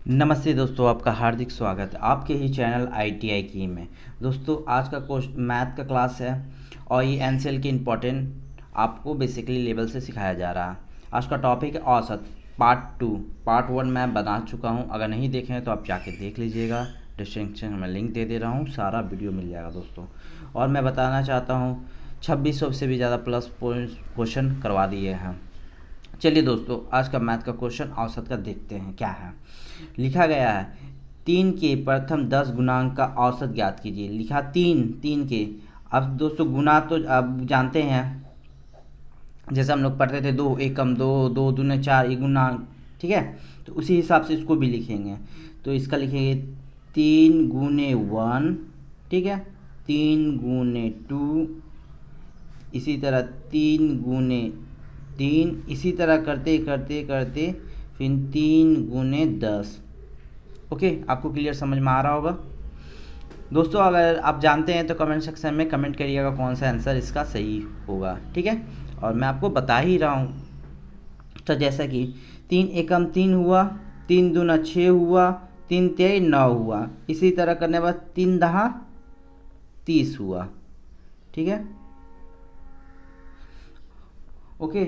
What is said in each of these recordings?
नमस्ते दोस्तों, आपका हार्दिक स्वागत है आपके ही चैनल ITI की में। दोस्तों आज का मैथ का क्लास है और ये एनसीएल के इम्पोर्टेंट आपको बेसिकली लेवल से सिखाया जा रहा है। आज का टॉपिक है औसत पार्ट 2। पार्ट 1 मैं बना चुका हूँ, अगर नहीं देखे हैं तो आप जाके देख लीजिएगा। डिस्क्रिप्शन में लिंक दे दे रहा हूँ, सारा वीडियो मिल जाएगा दोस्तों। और मैं बताना चाहता हूँ 2600 से भी ज़्यादा प्लस क्वेश्चन करवा दिए हैं। चलिए दोस्तों, आज का मैथ का क्वेश्चन औसत का देखते हैं क्या है। लिखा गया है 3 के प्रथम 10 गुणांक का औसत ज्ञात कीजिए। लिखा 3 के। अब दोस्तों गुना तो अब जानते हैं, जैसे हम लोग पढ़ते थे 2 एकम 2, 2 दूने 4 ये गुणांक, ठीक है। तो उसी हिसाब से इसको भी लिखेंगे। तो इसका लिखेंगे 3 गुने 1, ठीक है, 3 गुने 2, इसी तरह 3 गुने 3, इसी तरह करते करते करते फिर 3 गुने 10। ओके, आपको क्लियर समझ में आ रहा होगा दोस्तों। अगर आप जानते हैं तो कमेंट सेक्शन में कमेंट करिएगा कौन सा आंसर इसका सही होगा, ठीक है। और मैं आपको बता ही रहा हूँ। तो जैसा कि 3 एकम 3 हुआ, 3 दूना 6 हुआ, 3 तेई 9 हुआ, इसी तरह करने के बाद 3 दहा 30 हुआ, ठीक है। ओके,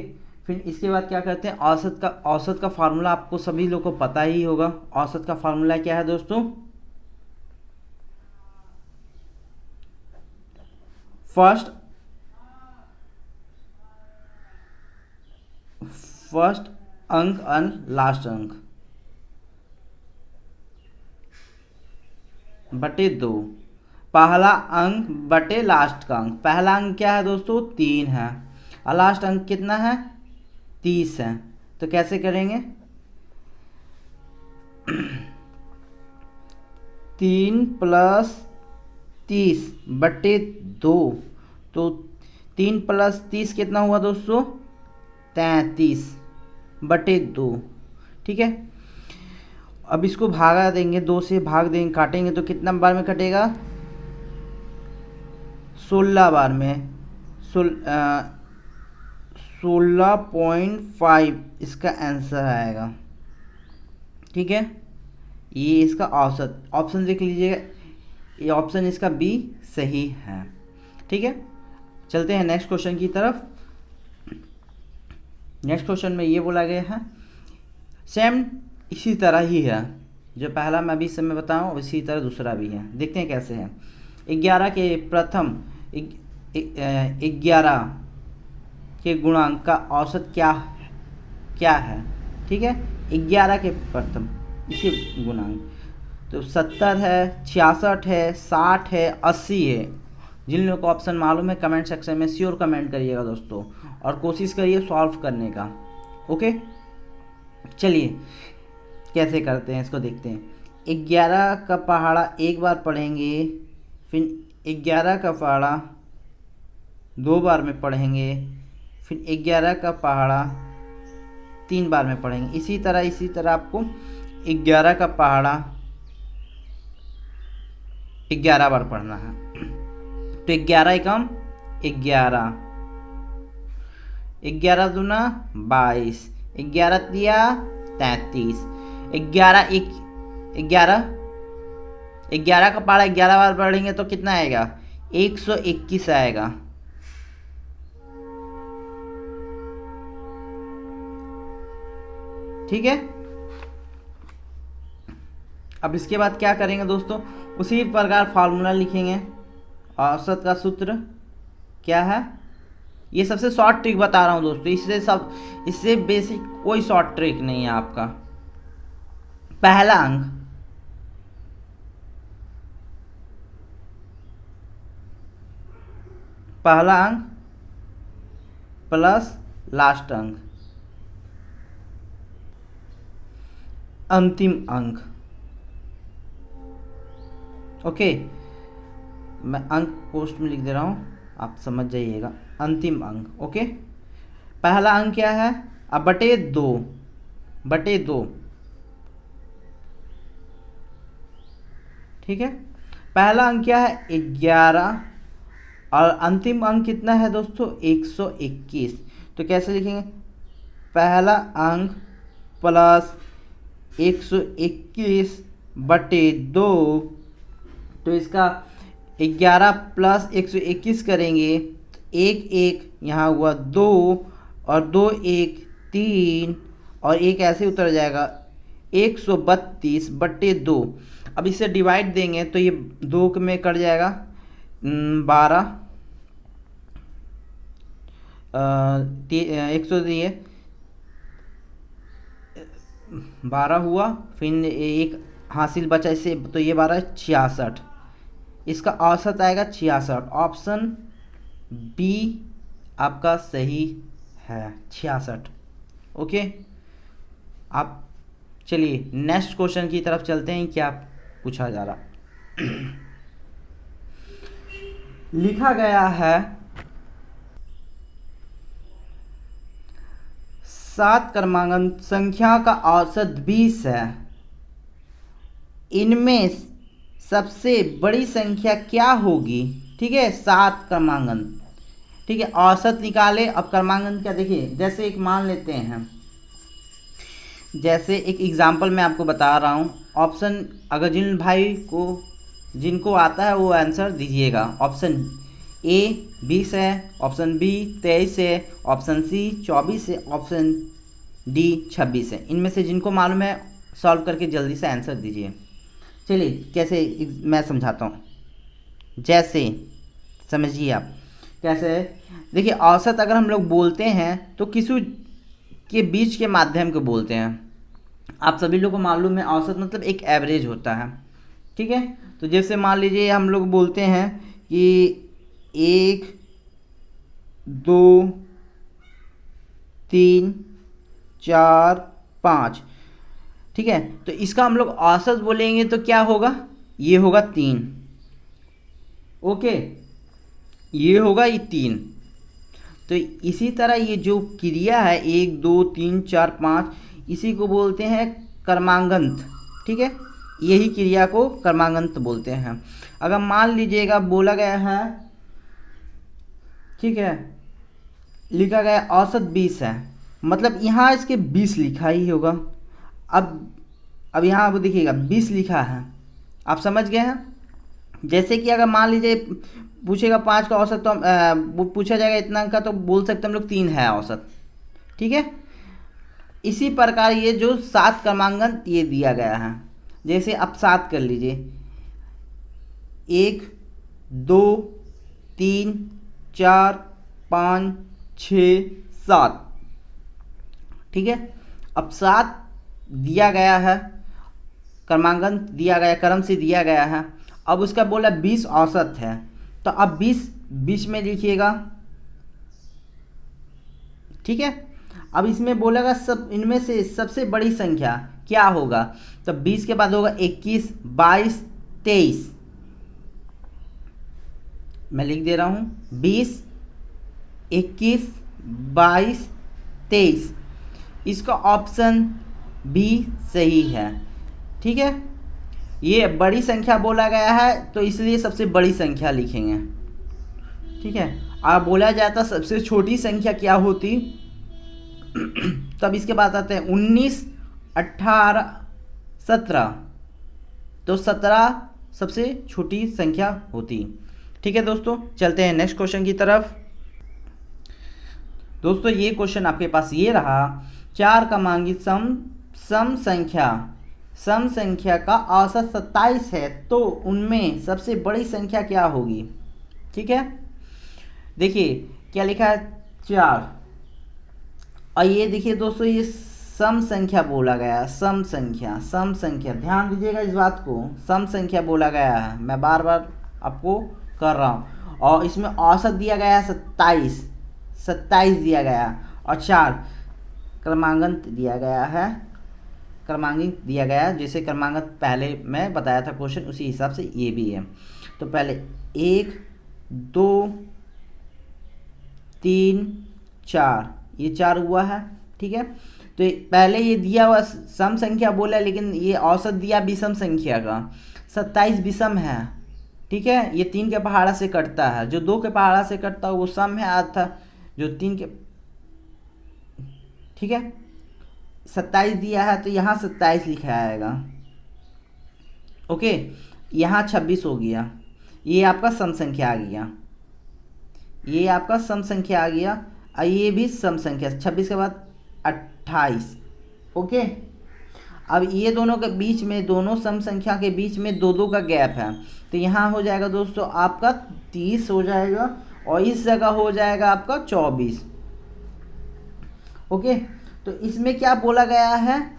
फिर इसके बाद क्या करते हैं, औसत का फार्मूला आपको सभी लोग को पता ही होगा। औसत का फार्मूला क्या है दोस्तों? फर्स्ट अंक लास्ट अंक बटे 2। पहला अंक बटे लास्ट का अंक। पहला अंक क्या है दोस्तों? 3 है और लास्ट अंक कितना है? 30 है। तो कैसे करेंगे? 3 प्लस 30 बटे 2। तो 3 प्लस 30 कितना हुआ दोस्तों? 33 बटे 2, ठीक है। अब इसको भागा देंगे, 2 से भाग देंगे, काटेंगे तो कितना बार में कटेगा? 16 बार में। 16.5 इसका आंसर आएगा, ठीक है। ये इसका औसत ऑप्शन देख लीजिएगा, ये ऑप्शन इसका बी सही है, ठीक है। चलते हैं नेक्स्ट क्वेश्चन की तरफ। नेक्स्ट क्वेश्चन में ये बोला गया है, सेम इसी तरह ही है, जो पहला मैं अभी समय बताऊँ उसी तरह दूसरा भी है। देखते हैं कैसे है। 11 के प्रथम 11 के गुणांक का औसत क्या है, ठीक है। 11 के प्रथम इसी गुणांक तो 70 है, 66 है, 60 है, 80 है। जिन लोगों को ऑप्शन मालूम है कमेंट सेक्शन में श्योर कमेंट करिएगा दोस्तों, और कोशिश करिए सॉल्व करने का। ओके, चलिए कैसे करते हैं इसको देखते हैं। 11 का पहाड़ा एक बार पढ़ेंगे, फिर 11 का पहाड़ा 2 बार में पढ़ेंगे, फिर 11 का पहाड़ा 3 बार में पढ़ेंगे। इसी तरह आपको 11 का पहाड़ा 11 बार पढ़ना है। तो 11 एकम 11, 11 दूना 22, 11 तिया 33, 11 का पहाड़ा 11 बार पढ़ेंगे तो कितना आएगा? 121 आएगा, ठीक है। अब इसके बाद क्या करेंगे दोस्तों, उसी प्रकार फार्मूला लिखेंगे। औसत का सूत्र क्या है? ये सबसे शॉर्ट ट्रिक बता रहा हूँ दोस्तों, इससे बेसिक कोई शॉर्ट ट्रिक नहीं है आपका। पहला अंक प्लस लास्ट अंक, अंतिम अंक। ओके, मैं अंक पोस्ट में लिख दे रहा हूँ, आप समझ जाइएगा। अंतिम अंक, ओके। पहला अंक क्या है? अब बटे 2, ठीक है। पहला अंक क्या है? 11 और अंतिम अंक कितना है दोस्तों? 121। तो कैसे लिखेंगे? पहला अंक प्लस 121/2, तो इसका 11 प्लस 121 करेंगे तो 1 यहाँ हुआ 2, और 2 1 3, और एक ऐसे उतर जाएगा 132/2। अब इसे डिवाइड देंगे तो ये 2 में कट जाएगा 12, 100 दिए 12 हुआ, फिर एक हासिल बचा इससे, तो ये 12 66, इसका औसत आएगा 66। ऑप्शन बी आपका सही है, 66। ओके, आप चलिए नेक्स्ट क्वेश्चन की तरफ चलते हैं। क्या पूछा जा रहा लिखा गया है 7 क्रमांक संख्या का औसत 20 है, इनमें सबसे बड़ी संख्या क्या होगी। ठीक है, 7 क्रमांक, ठीक है, औसत निकाले। अब क्रमांक क्या, देखिए जैसे एक मान लेते हैं, जैसे एक एग्जांपल मैं आपको बता रहा हूँ। ऑप्शन अगर जिन भाई को जिनको आता है वो आंसर दीजिएगा। ऑप्शन ए 20 है, ऑप्शन बी 23 है, ऑप्शन सी 24 है, ऑप्शन डी 26 है। इनमें से जिनको मालूम है सॉल्व करके जल्दी से आंसर दीजिए। चलिए कैसे मैं समझाता हूँ, जैसे समझिए आप कैसे। देखिए औसत अगर हम लोग बोलते हैं तो किसी के बीच के माध्यम को बोलते हैं। आप सभी लोगों को मालूम है औसत मतलब एक एवरेज होता है। ठीक है, तो जैसे मान लीजिए हम लोग बोलते हैं कि 1 2 3 4 5, ठीक है, तो इसका हम लोग औसत बोलेंगे तो क्या होगा, ये होगा 3। ओके, ये होगा ये 3। तो इसी तरह ये जो क्रिया है 1 2 3 4 5, इसी को बोलते हैं क्रमांगत। ठीक है, यही क्रिया को क्रमांगत बोलते हैं। अगर मान लीजिएगा बोला गया है, ठीक है, लिखा गया औसत 20 है, मतलब यहाँ इसके 20 लिखा ही होगा। अब यहाँ अब देखिएगा 20 लिखा है, आप समझ गए हैं। जैसे कि अगर मान लीजिए पूछेगा 5 का औसत, तो वो पूछा जाएगा इतना का, तो बोल सकते हम लोग 3 है औसत। ठीक है, इसी प्रकार ये जो 7 क्रमांकन ये दिया गया है, जैसे आप 7 कर लीजिए, 1 2 3 4 5 6 7। ठीक है, अब 7 दिया गया है, क्रमांकन दिया गया, क्रम से दिया गया है। अब उसका बोला 20 औसत है, तो अब 20 में लिखिएगा। ठीक है, अब इसमें बोलेगा सब इनमें से सबसे बड़ी संख्या क्या होगा, तो 20 के बाद होगा 21 22 23। मैं लिख दे रहा हूँ 20 21 22 23, इसका ऑप्शन बी सही है। ठीक है, ये बड़ी संख्या बोला गया है तो इसलिए सबसे बड़ी संख्या लिखेंगे। ठीक है, अब बोला जाता सबसे छोटी संख्या क्या होती, तब इसके बाद आते हैं 19 18 17, तो 17 सबसे छोटी संख्या होती। ठीक है दोस्तों, चलते हैं नेक्स्ट क्वेश्चन की तरफ। दोस्तों ये क्वेश्चन आपके पास ये रहा, 4 क्रमांकी सम संख्या का औसत 27 है, तो उनमें सबसे बड़ी संख्या क्या होगी। ठीक है, देखिए क्या लिखा है 4, और ये देखिए दोस्तों ये सम संख्या बोला गया है, सम संख्या ध्यान दीजिएगा इस बात को, सम संख्या बोला गया है, मैं बार बार आपको कर रहा हूँ। और इसमें औसत दिया गया है 27 दिया गया है, और 4 क्रमांकन दिया गया है, क्रमांकित दिया गया है। जैसे क्रमांकित पहले मैं बताया था क्वेश्चन, उसी हिसाब से ये भी है। तो पहले 1 2 3 4, ये 4 हुआ है। ठीक है, तो पहले ये दिया हुआ सम संख्या बोला, लेकिन ये औसत दिया विषम संख्या का, 27 विषम है। ठीक है, ये 3 के पहाड़ा से कटता है, जो 2 के पहाड़ा से कटता है वो सम है, आता जो 3 के। ठीक है, 27 दिया है तो यहाँ 27 लिखा आएगा। ओके, यहाँ 26 हो गया, ये आपका सम संख्या आ गया, ये आपका सम संख्या आ गया, और ये भी सम संख्या, 26 के बाद 28। ओके, अब ये दोनों के बीच में, दोनों सम संख्या के बीच में दो दो का गैप है, तो यहाँ हो जाएगा दोस्तों आपका 30 हो जाएगा, और इस जगह हो जाएगा आपका 24। ओके, तो इसमें क्या बोला गया है,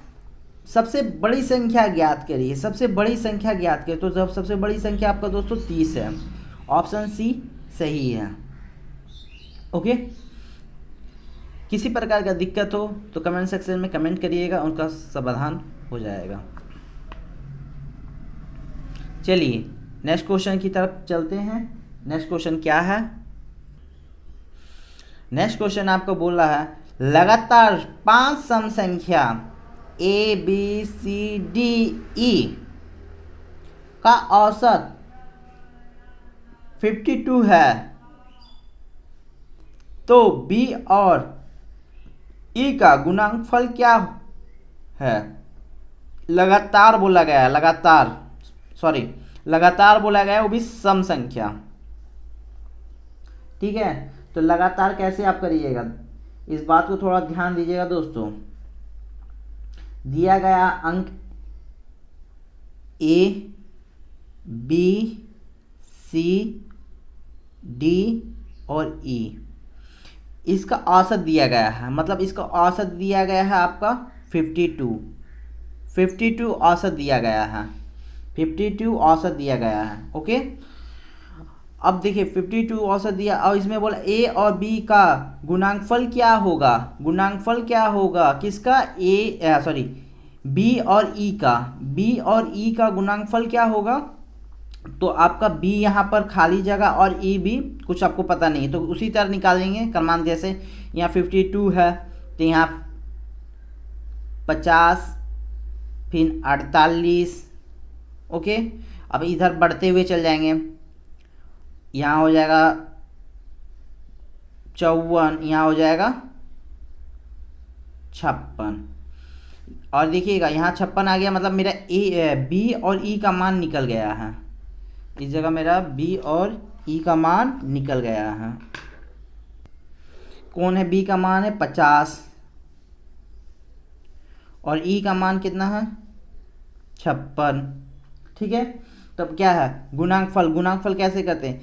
सबसे बड़ी संख्या ज्ञात करिए, सबसे बड़ी संख्या ज्ञात करिए। तो जब सबसे बड़ी संख्या आपका दोस्तों 30 है, ऑप्शन सी सही है। ओके, किसी प्रकार का दिक्कत हो तो कमेंट सेक्शन में कमेंट करिएगा, उनका समाधान हो जाएगा। चलिए नेक्स्ट क्वेश्चन की तरफ चलते हैं। नेक्स्ट क्वेश्चन क्या है? नेक्स्ट क्वेश्चन आपको बोल रहा है, लगातार 5 सम संख्या A B C D E का औसत 52 है, तो बी और ई का गुणनफल क्या है? लगातार बोला गया है, लगातार बोला गया है, वो भी सम संख्या। ठीक है, तो लगातार कैसे आप करिएगा, इस बात को थोड़ा ध्यान दीजिएगा दोस्तों। दिया गया अंक ए बी सी डी और ई, इसका औसत दिया गया है, मतलब इसका औसत दिया गया है आपका 52 औसत दिया गया है, 52 औसत दिया गया है। ओके, अब देखिए 52 औसत दिया, और इसमें बोला ए और बी का गुणनफल क्या होगा, गुणनफल क्या होगा किसका, बी और ई का गुणनफल क्या होगा? तो आपका बी यहाँ पर खाली जगह और ई भी कुछ आपको पता नहीं, तो उसी तरह निकालेंगे क्रमांक। जैसे यहाँ 52 है तो यहाँ 50, फिर 48। ओके, अब इधर बढ़ते हुए चल जाएंगे, यहाँ हो जाएगा 54, यहाँ हो जाएगा 56। और देखिएगा यहाँ 56 आ गया, मतलब मेरा बी और ई का मान निकल गया है, इस जगह मेरा बी और ई का मान निकल गया है। कौन है? बी का मान है 50 और ई का मान कितना है 56। ठीक है, तब क्या है गुणनफल कैसे करते हैं,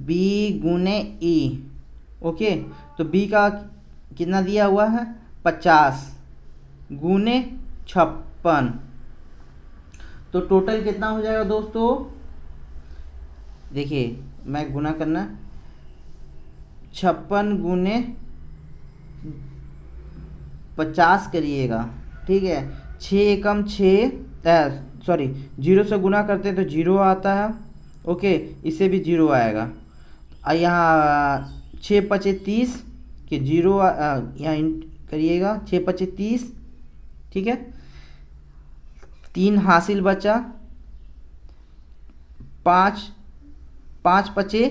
बी गुने ई। ओके, तो बी का कितना दिया हुआ है 50 गुने 56, तो टोटल कितना हो जाएगा दोस्तों? देखिए मैं गुना करना, 56 गुने 50 करिएगा। ठीक है, 6 एकम 6, जीरो से गुना करते हैं तो जीरो आता है। ओके, इससे भी जीरो आएगा, और यहाँ 6 पचे 30 के जीरो यहाँ करिएगा, 6 पचे 30। ठीक है, 3 हासिल बचा, 5 पचे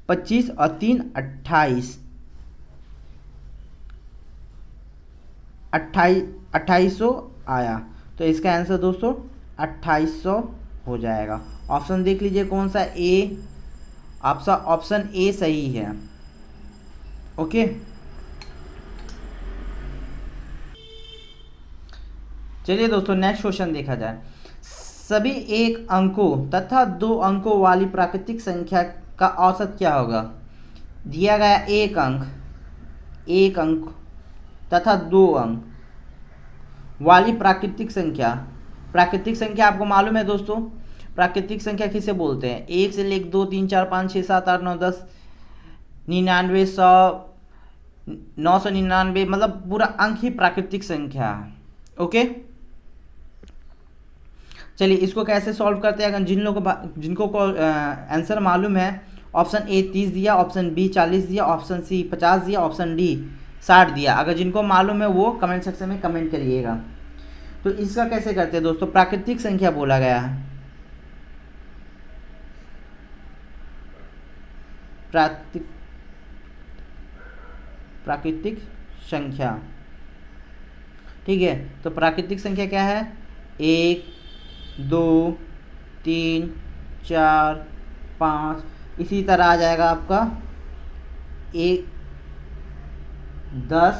25 और 3 28, 2800 आया, तो इसका आंसर दोस्तों 2800 हो जाएगा। ऑप्शन देख लीजिए कौन सा, ए, आपका ऑप्शन ए सही है। ओके, चलिए दोस्तों नेक्स्ट क्वेश्चन देखा जाए। सभी 1 अंकों तथा 2 अंकों वाली प्राकृतिक संख्या का औसत क्या होगा? दिया गया 1 अंक तथा 2 अंक वाली प्राकृतिक संख्या आपको मालूम है दोस्तों, प्राकृतिक संख्या किसे बोलते हैं? 1 से लेकर 2 3 4 5 6 7 8 9 10 99 100 999, मतलब पूरा अंक ही प्राकृतिक संख्या है। ओके, चलिए इसको कैसे सॉल्व करते हैं। अगर जिनको आंसर मालूम है, ऑप्शन ए 30 दिया, ऑप्शन बी 40 दिया, ऑप्शन सी 50 दिया, ऑप्शन डी 60 दिया। अगर जिनको मालूम है वो कमेंट सेक्शन में कमेंट करिएगा। तो इसका कैसे करते हैं दोस्तों, प्राकृतिक संख्या बोला गया है, प्राकृतिक संख्या। ठीक है, तो प्राकृतिक संख्या क्या है? 1 2 3 4 5। इसी तरह आ जाएगा आपका 1 10,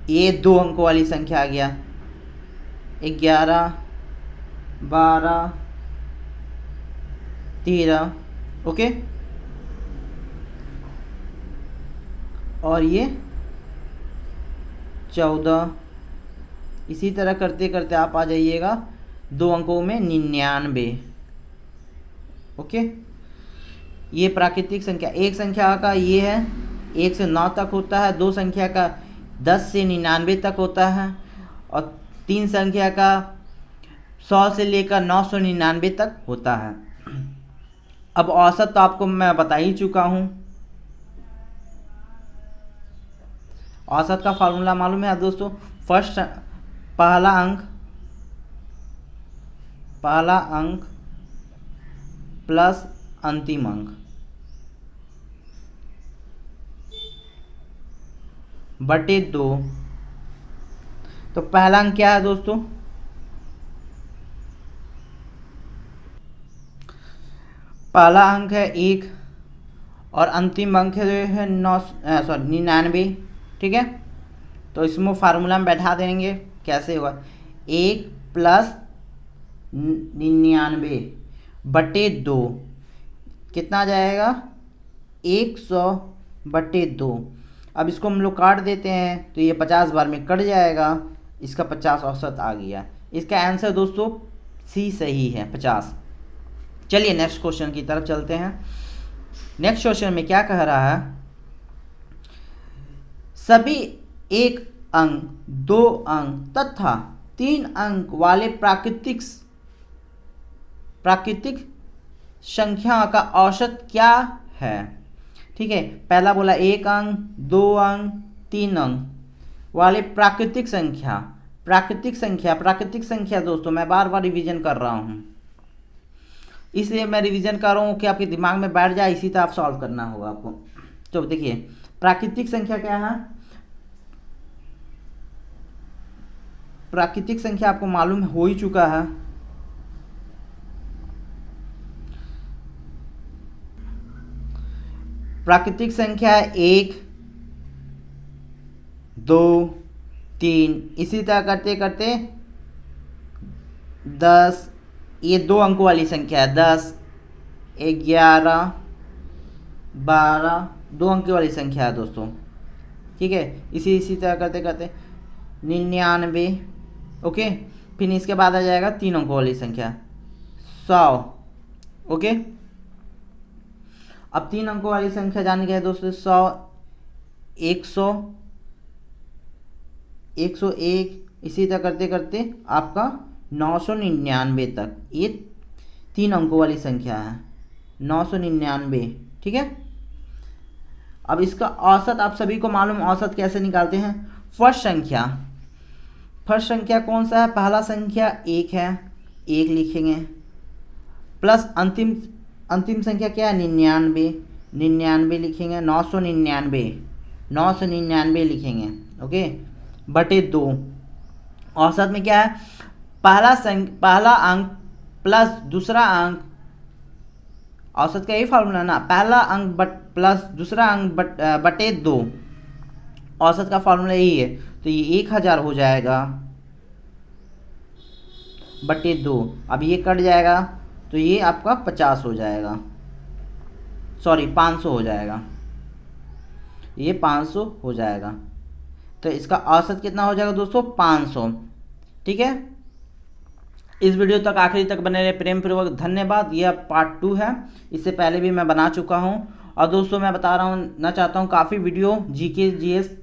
ये 2 अंकों वाली संख्या आ गया, 11 12 13। ओके, और ये 14। इसी तरह करते करते आप आ जाइएगा 2 अंकों में 99। ओके, ये प्राकृतिक संख्या। एक संख्या का ये है 1 से 9 तक होता है, 2 संख्या का 10 से 99 तक होता है, और 3 संख्या का 100 से लेकर 999 तक होता है। अब औसत तो आपको मैं बता ही चुका हूँ। औसत का फार्मूला मालूम है दोस्तों? फर्स्ट पहला अंक प्लस अंतिम अंक बटे 2। तो पहला अंक क्या है दोस्तों? पहला अंक है 1 और अंतिम अंक है 99। ठीक है, तो इसमें फार्मूला में बैठा देंगे। कैसे होगा? 1 प्लस 99 बटे 2 कितना आ जाएगा? 100 बटे 2। अब इसको हम लोग काट देते हैं तो ये 50 बार में कट जाएगा, इसका 50 औसत आ गया। इसका आंसर दोस्तों सी सही है, 50। चलिए नेक्स्ट क्वेश्चन की तरफ चलते हैं। नेक्स्ट क्वेश्चन में क्या कह रहा है? सभी 1 अंक, 2 अंक तथा 3 अंक वाले प्राकृतिक संख्या का औसत क्या है? ठीक है, पहला बोला 1 अंक, 2 अंक, 3 अंक वाले प्राकृतिक संख्या दोस्तों मैं बार बार रिवीजन कर रहा हूँ, इसलिए मैं रिवीजन कर रहा हूँ कि आपके दिमाग में बैठ जाए। इसी तरह आप सॉल्व करना होगा आपको। तो देखिए प्राकृतिक संख्या क्या है? प्राकृतिक संख्या आपको मालूम हो ही चुका है। प्राकृतिक संख्या है 1 2 3। इसी तरह करते करते 10, ये 2 अंकों वाली संख्या है, 10 11 12, 2 अंक वाली संख्या है दोस्तों। ठीक है, इसी तरह करते करते 99। ओके, फिर इसके बाद आ जाएगा 3 अंकों वाली संख्या 100। ओके, अब 3 अंकों वाली संख्या जान गए दोस्तों, 100 100 101। इसी तरह करते करते आपका 999 तक, ये 3 अंकों वाली संख्या है 999। ठीक है, अब इसका औसत आप सभी को मालूम, औसत कैसे निकालते हैं? फर्स्ट संख्या कौन सा है? पहला संख्या 1 है, 1 लिखेंगे, प्लस अंतिम संख्या क्या है? 99 लिखेंगे, 999 लिखेंगे। ओके, बटे 2। औसत में क्या है? पहला अंक प्लस दूसरा अंक, औसत का यही फार्मूला ना, पहला अंक प्लस दूसरा अंक बटे 2। औसत का फार्मूला यही है, तो ये 1000 हो जाएगा बटे 2। अब ये कट जाएगा तो ये आपका 50 हो जाएगा, सॉरी 500 हो जाएगा, ये 500 हो जाएगा। तो इसका औसत कितना हो जाएगा दोस्तों? 500। ठीक है, इस वीडियो तक आखिरी तक बने रहे, प्रेम पूर्वक धन्यवाद। यह पार्ट 2 है, इससे पहले भी मैं बना चुका हूँ। और दोस्तों मैं बता रहा हूँ ना चाहता हूँ, काफ़ी वीडियो जीके जीएस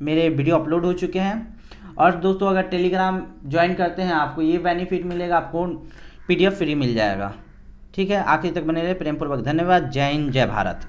मेरे वीडियो अपलोड हो चुके हैं। और दोस्तों अगर टेलीग्राम ज्वाइन करते हैं आपको ये बेनिफिट मिलेगा, आपको PDF फ्री मिल जाएगा। ठीक है, आखिरी तक बने रहे, प्रेम पूर्वक धन्यवाद। जय हिंद, जय भारत।